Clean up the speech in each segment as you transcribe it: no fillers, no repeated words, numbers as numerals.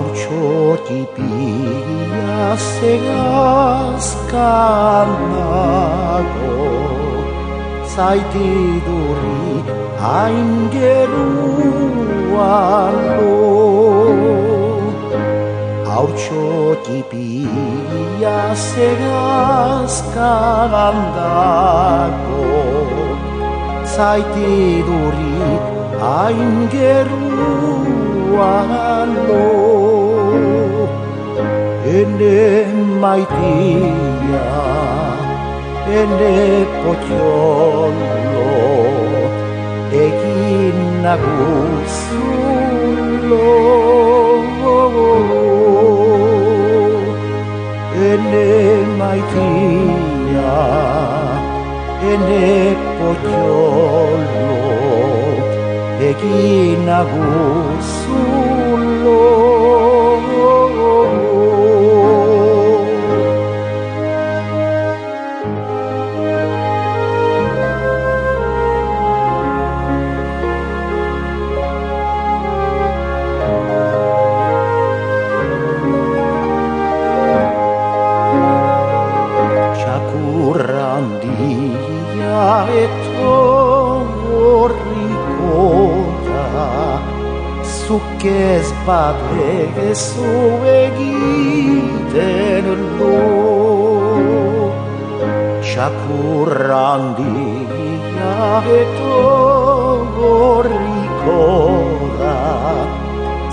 Haurtxoti pila segazkan nago, zaitidurri hain geruan lo. Haurtxoti pila segazkan nago, zaitidurri hain geruan lo. Ene maitia, ene potxolo, egin naguzulo. Ene maitia, ene potxolo, egin naguzulo. Txakurrandia etorriko da, zuk ez badezu egiten lo. Txakurrandia etorriko da,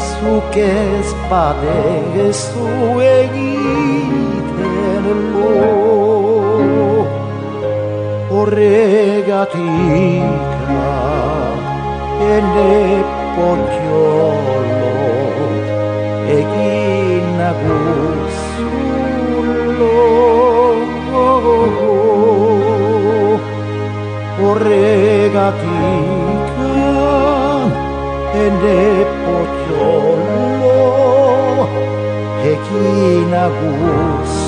zuk ez badezu egiten lo. Horregatika ene potxolo, egin naguzulo. Horregatika ene potxolo, egin naguzulo.